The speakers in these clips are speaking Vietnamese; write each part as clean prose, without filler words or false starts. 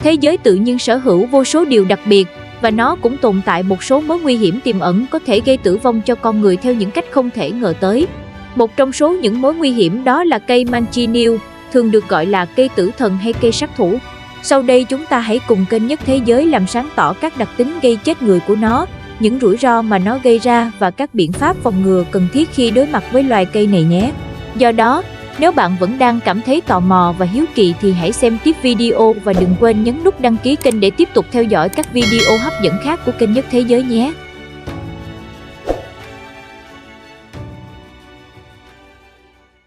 Thế giới tự nhiên sở hữu vô số điều đặc biệt, và nó cũng tồn tại một số mối nguy hiểm tiềm ẩn có thể gây tử vong cho con người theo những cách không thể ngờ tới. Một trong số những mối nguy hiểm đó là cây Manchineel, thường được gọi là cây tử thần hay cây sát thủ. Sau đây chúng ta hãy cùng kênh Nhất Thế Giới làm sáng tỏ các đặc tính gây chết người của nó, những rủi ro mà nó gây ra và các biện pháp phòng ngừa cần thiết khi đối mặt với loài cây này nhé. Do đó, nếu bạn vẫn đang cảm thấy tò mò và hiếu kỳ thì hãy xem tiếp video và đừng quên nhấn nút đăng ký kênh để tiếp tục theo dõi các video hấp dẫn khác của kênh Nhất Thế Giới nhé.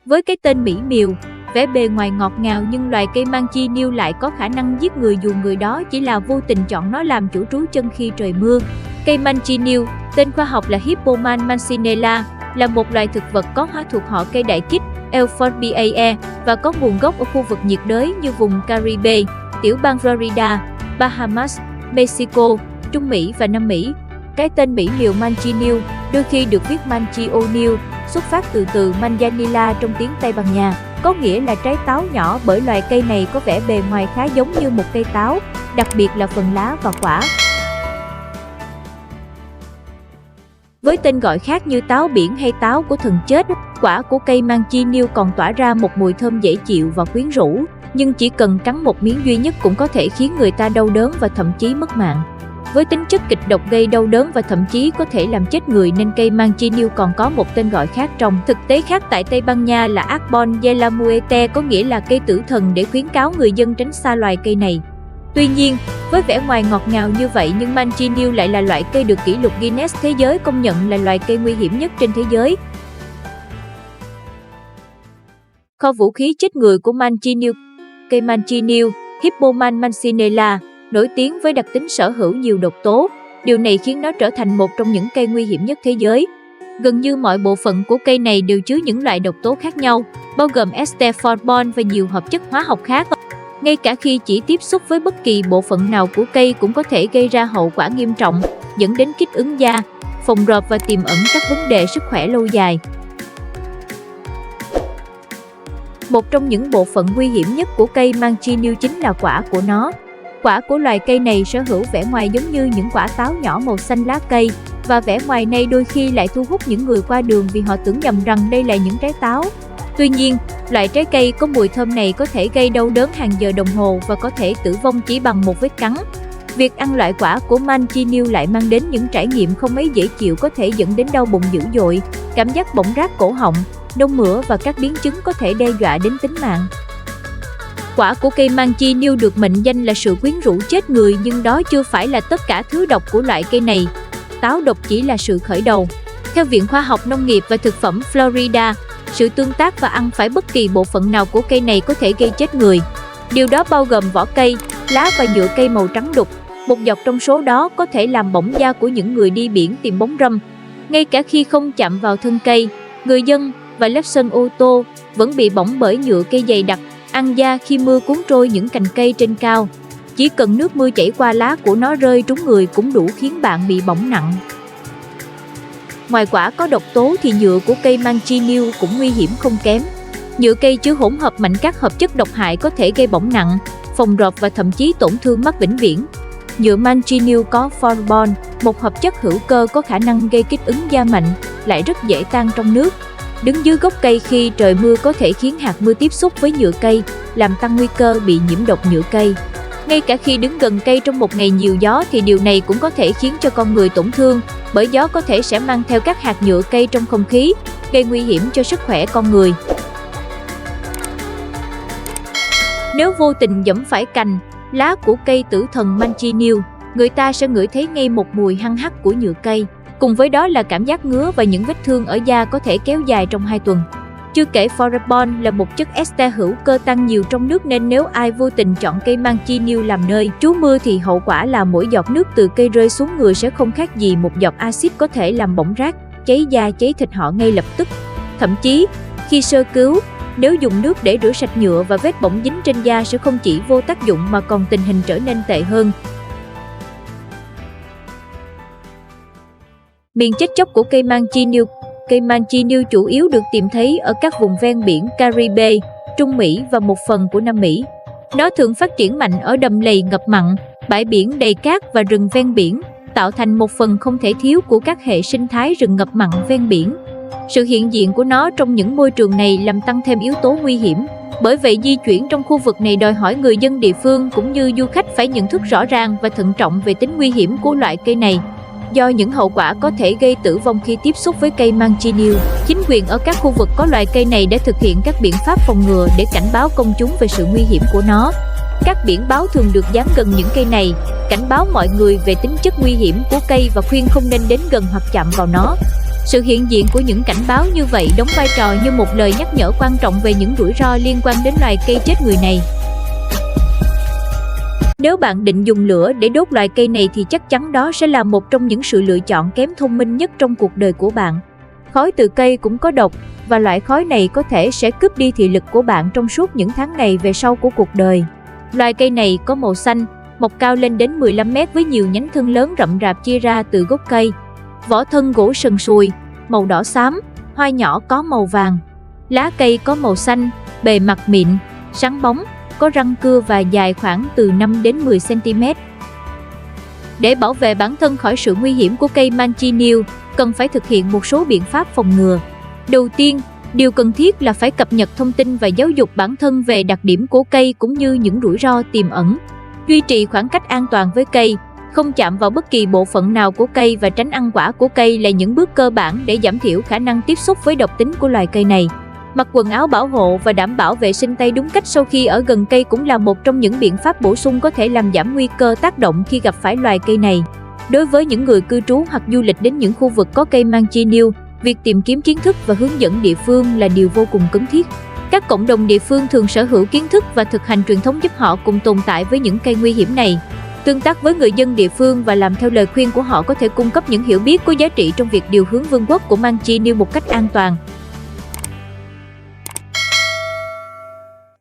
Với cái tên mỹ miều, vẻ bề ngoài ngọt ngào nhưng loài cây Manchineel lại có khả năng giết người dù người đó chỉ là vô tình chọn nó làm chỗ trú chân khi trời mưa. Cây Manchineel, tên khoa học là Hippoman mancinella, là một loài thực vật có hóa thuộc họ cây đại kích Euphorbiae và có nguồn gốc ở khu vực nhiệt đới như vùng Caribe, tiểu bang Florida, Bahamas, Mexico, Trung Mỹ và Nam Mỹ. Cái tên mỹ miều Manchineel, đôi khi được viết Manchioneel, xuất phát từ manzanilla trong tiếng Tây Ban Nha, có nghĩa là trái táo nhỏ bởi loài cây này có vẻ bề ngoài khá giống như một cây táo, đặc biệt là phần lá và quả. Với tên gọi khác như táo biển hay táo của thần chết, quả của cây Manchineel còn tỏa ra một mùi thơm dễ chịu và quyến rũ, nhưng chỉ cần cắn một miếng duy nhất cũng có thể khiến người ta đau đớn và thậm chí mất mạng. Với tính chất kịch độc gây đau đớn và thậm chí có thể làm chết người nên cây Manchineel còn có một tên gọi khác trong thực tế khác tại Tây Ban Nha là Arbol de la Muerte, có nghĩa là cây tử thần, để khuyến cáo người dân tránh xa loài cây này. Tuy nhiên, với vẻ ngoài ngọt ngào như vậy nhưng Manchineel lại là loại cây được kỷ lục Guinness Thế giới công nhận là loài cây nguy hiểm nhất trên thế giới. Kho vũ khí chết người của Manchineel. Cây Manchineel, Hippoman mancinella, nổi tiếng với đặc tính sở hữu nhiều độc tố. Điều này khiến nó trở thành một trong những cây nguy hiểm nhất thế giới. Gần như mọi bộ phận của cây này đều chứa những loại độc tố khác nhau, bao gồm ester carbon và nhiều hợp chất hóa học khác. Ngay cả khi chỉ tiếp xúc với bất kỳ bộ phận nào của cây cũng có thể gây ra hậu quả nghiêm trọng, dẫn đến kích ứng da, phồng rộp và tiềm ẩn các vấn đề sức khỏe lâu dài. Một trong những bộ phận nguy hiểm nhất của cây Manchineel chính là quả của nó. Quả của loài cây này sở hữu vẻ ngoài giống như những quả táo nhỏ màu xanh lá cây, và vẻ ngoài này đôi khi lại thu hút những người qua đường vì họ tưởng nhầm rằng đây là những trái táo. Tuy nhiên, loại trái cây có mùi thơm này có thể gây đau đớn hàng giờ đồng hồ và có thể tử vong chỉ bằng một vết cắn. Việc ăn loại quả của Manchineel lại mang đến những trải nghiệm không mấy dễ chịu, có thể dẫn đến đau bụng dữ dội, cảm giác bỏng rát cổ họng, nôn mửa và các biến chứng có thể đe dọa đến tính mạng. Quả của cây Manchineel được mệnh danh là sự quyến rũ chết người, nhưng đó chưa phải là tất cả thứ độc của loại cây này. Táo độc chỉ là sự khởi đầu. Theo Viện Khoa học Nông nghiệp và Thực phẩm Florida, sự tương tác và ăn phải bất kỳ bộ phận nào của cây này có thể gây chết người. Điều đó bao gồm vỏ cây, lá và nhựa cây màu trắng đục. Một giọt trong số đó có thể làm bỏng da của những người đi biển tìm bóng râm. Ngay cả khi không chạm vào thân cây, người dân và lốp sơn ô tô vẫn bị bỏng bởi nhựa cây dày đặc, ăn da khi mưa cuốn trôi những cành cây trên cao. Chỉ cần nước mưa chảy qua lá của nó rơi trúng người cũng đủ khiến bạn bị bỏng nặng. Ngoài quả có độc tố thì nhựa của cây Manchineel cũng nguy hiểm không kém. Nhựa cây chứa hỗn hợp mạnh các hợp chất độc hại có thể gây bỏng nặng, phồng rộp và thậm chí tổn thương mắt vĩnh viễn. Nhựa Manchineel có carbon, một hợp chất hữu cơ có khả năng gây kích ứng da mạnh, lại rất dễ tan trong nước. Đứng dưới gốc cây khi trời mưa có thể khiến hạt mưa tiếp xúc với nhựa cây, làm tăng nguy cơ bị nhiễm độc nhựa cây. Ngay cả khi đứng gần cây trong một ngày nhiều gió thì điều này cũng có thể khiến cho con người tổn thương, bởi gió có thể sẽ mang theo các hạt nhựa cây trong không khí, gây nguy hiểm cho sức khỏe con người. Nếu vô tình giẫm phải cành, lá của cây tử thần Manchineel, người ta sẽ ngửi thấy ngay một mùi hăng hắc của nhựa cây. Cùng với đó là cảm giác ngứa và những vết thương ở da có thể kéo dài trong 2 tuần. Chưa kể carbon là một chất ester hữu cơ tăng nhiều trong nước, nên nếu ai vô tình chọn cây Manchineel làm nơi trú mưa thì hậu quả là mỗi giọt nước từ cây rơi xuống người sẽ không khác gì một giọt axit có thể làm bỏng rát, cháy da cháy thịt họ ngay lập tức. Thậm chí, khi sơ cứu, nếu dùng nước để rửa sạch nhựa và vết bỏng dính trên da sẽ không chỉ vô tác dụng mà còn tình hình trở nên tệ hơn. Miền chết chóc của cây Manchineel. Cây Manchineel chủ yếu được tìm thấy ở các vùng ven biển Caribe, Trung Mỹ và một phần của Nam Mỹ. Nó thường phát triển mạnh ở đầm lầy ngập mặn, bãi biển đầy cát và rừng ven biển, tạo thành một phần không thể thiếu của các hệ sinh thái rừng ngập mặn ven biển. Sự hiện diện của nó trong những môi trường này làm tăng thêm yếu tố nguy hiểm. Bởi vậy, di chuyển trong khu vực này đòi hỏi người dân địa phương cũng như du khách phải nhận thức rõ ràng và thận trọng về tính nguy hiểm của loại cây này. Do những hậu quả có thể gây tử vong khi tiếp xúc với cây Manchineel, chính quyền ở các khu vực có loại cây này đã thực hiện các biện pháp phòng ngừa để cảnh báo công chúng về sự nguy hiểm của nó. Các biển báo thường được dán gần những cây này, cảnh báo mọi người về tính chất nguy hiểm của cây và khuyên không nên đến gần hoặc chạm vào nó. Sự hiện diện của những cảnh báo như vậy đóng vai trò như một lời nhắc nhở quan trọng về những rủi ro liên quan đến loài cây chết người này. Nếu bạn định dùng lửa để đốt loài cây này thì chắc chắn đó sẽ là một trong những sự lựa chọn kém thông minh nhất trong cuộc đời của bạn. Khói từ cây cũng có độc, và loại khói này có thể sẽ cướp đi thị lực của bạn trong suốt những tháng ngày về sau của cuộc đời. Loài cây này có màu xanh, mọc cao lên đến 15 mét với nhiều nhánh thân lớn rậm rạp chia ra từ gốc cây. Vỏ thân gỗ sần sùi, màu đỏ xám, hoa nhỏ có màu vàng. Lá cây có màu xanh, bề mặt mịn, sáng bóng, có răng cưa và dài khoảng từ 5 đến 10 cm. Để bảo vệ bản thân khỏi sự nguy hiểm của cây Manchineel, cần phải thực hiện một số biện pháp phòng ngừa. Đầu tiên, điều cần thiết là phải cập nhật thông tin và giáo dục bản thân về đặc điểm của cây cũng như những rủi ro tiềm ẩn. Duy trì khoảng cách an toàn với cây, không chạm vào bất kỳ bộ phận nào của cây và tránh ăn quả của cây là những bước cơ bản để giảm thiểu khả năng tiếp xúc với độc tính của loài cây này. Mặc quần áo bảo hộ và đảm bảo vệ sinh tay đúng cách sau khi ở gần cây cũng là một trong những biện pháp bổ sung có thể làm giảm nguy cơ tác động khi gặp phải loài cây này. Đối với những người cư trú hoặc du lịch đến những khu vực có cây Manchineel, việc tìm kiếm kiến thức và hướng dẫn địa phương là điều vô cùng cần thiết. Các cộng đồng địa phương thường sở hữu kiến thức và thực hành truyền thống giúp họ cùng tồn tại với những cây nguy hiểm này. Tương tác với người dân địa phương và làm theo lời khuyên của họ có thể cung cấp những hiểu biết có giá trị trong việc điều hướng vương quốc của Manchineel một cách an toàn.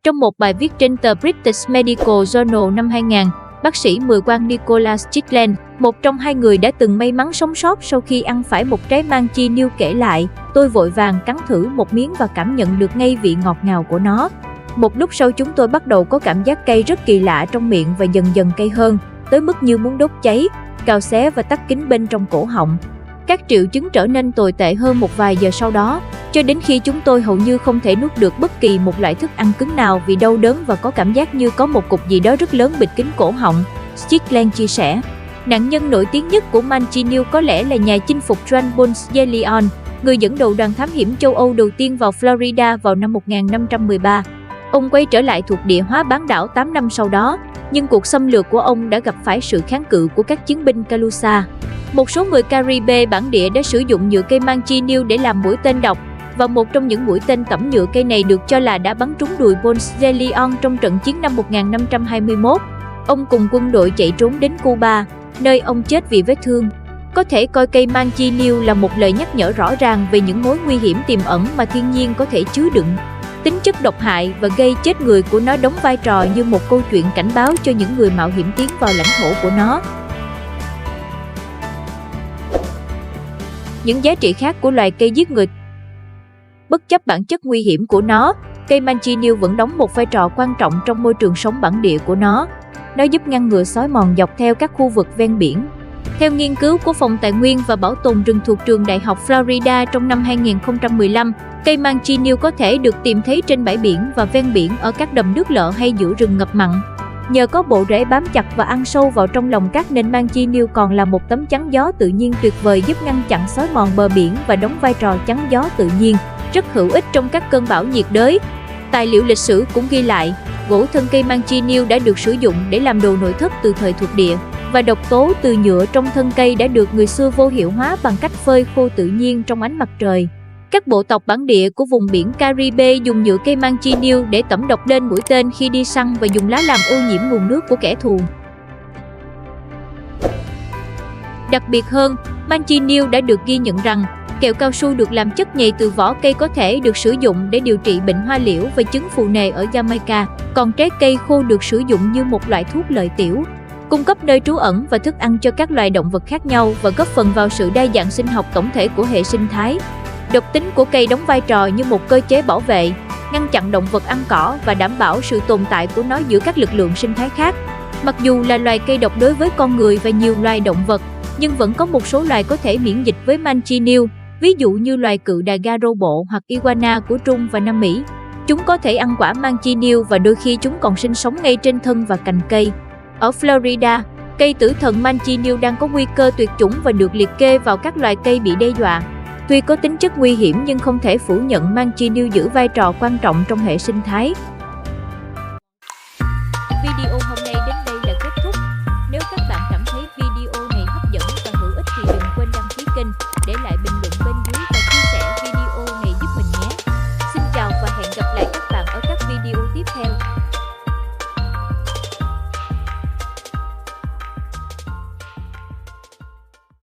Trong một bài viết trên tờ British Medical Journal năm 2000, bác sĩ 10 quan Nicholas Strickland, một trong hai người đã từng may mắn sống sót sau khi ăn phải một trái Manchineel kể lại, tôi vội vàng cắn thử một miếng và cảm nhận được ngay vị ngọt ngào của nó. Một lúc sau chúng tôi bắt đầu có cảm giác cay rất kỳ lạ trong miệng và dần dần cay hơn, tới mức như muốn đốt cháy, cào xé và tắc kín bên trong cổ họng. Các triệu chứng trở nên tồi tệ hơn một vài giờ sau đó, cho đến khi chúng tôi hầu như không thể nuốt được bất kỳ một loại thức ăn cứng nào vì đau đớn và có cảm giác như có một cục gì đó rất lớn bịt kín cổ họng, Strickland chia sẻ. Nạn nhân nổi tiếng nhất của Manchineel có lẽ là nhà chinh phục Juan Ponce de Leon, người dẫn đầu đoàn thám hiểm châu Âu đầu tiên vào Florida vào năm 1513. Ông quay trở lại thuộc địa hóa bán đảo 8 năm sau đó, nhưng cuộc xâm lược của ông đã gặp phải sự kháng cự của các chiến binh Calusa. Một số người Caribe bản địa đã sử dụng nhựa cây Manchineel để làm mũi tên độc, và một trong những mũi tên tẩm nhựa cây này được cho là đã bắn trúng đùi Ponce de Leon trong trận chiến năm 1521. Ông cùng quân đội chạy trốn đến Cuba, nơi ông chết vì vết thương. Có thể coi cây Manchineel là một lời nhắc nhở rõ ràng về những mối nguy hiểm tiềm ẩn mà thiên nhiên có thể chứa đựng. Tính chất độc hại và gây chết người của nó đóng vai trò như một câu chuyện cảnh báo cho những người mạo hiểm tiến vào lãnh thổ của nó. Những giá trị khác của loài cây giết người. Bất chấp bản chất nguy hiểm của nó, cây Manchineel vẫn đóng một vai trò quan trọng trong môi trường sống bản địa của nó. Nó giúp ngăn ngừa xói mòn dọc theo các khu vực ven biển. Theo nghiên cứu của Phòng Tài nguyên và Bảo tồn rừng thuộc Trường Đại học Florida trong năm 2015, cây Manchineel có thể được tìm thấy trên bãi biển và ven biển ở các đầm nước lợ hay giữa rừng ngập mặn. Nhờ có bộ rễ bám chặt và ăn sâu vào trong lòng cát nên Manchineel còn là một tấm chắn gió tự nhiên tuyệt vời giúp ngăn chặn xói mòn bờ biển và đóng vai trò chắn gió tự nhiên, rất hữu ích trong các cơn bão nhiệt đới. Tài liệu lịch sử cũng ghi lại, gỗ thân cây Manchineel đã được sử dụng để làm đồ nội thất từ thời thuộc địa, và độc tố từ nhựa trong thân cây đã được người xưa vô hiệu hóa bằng cách phơi khô tự nhiên trong ánh mặt trời. Các bộ tộc bản địa của vùng biển Caribe dùng nhựa cây Manchineel để tẩm độc lên mũi tên khi đi săn và dùng lá làm ô nhiễm nguồn nước của kẻ thù. Đặc biệt hơn, Manchineel đã được ghi nhận rằng kẹo cao su được làm chất nhầy từ vỏ cây có thể được sử dụng để điều trị bệnh hoa liễu và chứng phù nề ở Jamaica, còn trái cây khô được sử dụng như một loại thuốc lợi tiểu, cung cấp nơi trú ẩn và thức ăn cho các loài động vật khác nhau và góp phần vào sự đa dạng sinh học tổng thể của hệ sinh thái. Độc tính của cây đóng vai trò như một cơ chế bảo vệ, ngăn chặn động vật ăn cỏ và đảm bảo sự tồn tại của nó giữa các lực lượng sinh thái khác. Mặc dù là loài cây độc đối với con người và nhiều loài động vật, nhưng vẫn có một số loài có thể miễn dịch với Manchineel, ví dụ như loài cự đà garo bộ hoặc iguana của Trung và Nam Mỹ. Chúng có thể ăn quả Manchineel và đôi khi chúng còn sinh sống ngay trên thân và cành cây. Ở Florida, cây tử thần Manchineel đang có nguy cơ tuyệt chủng và được liệt kê vào các loài cây bị đe dọa. Tuy có tính chất nguy hiểm nhưng không thể phủ nhận Manchineel giữ vai trò quan trọng trong hệ sinh thái.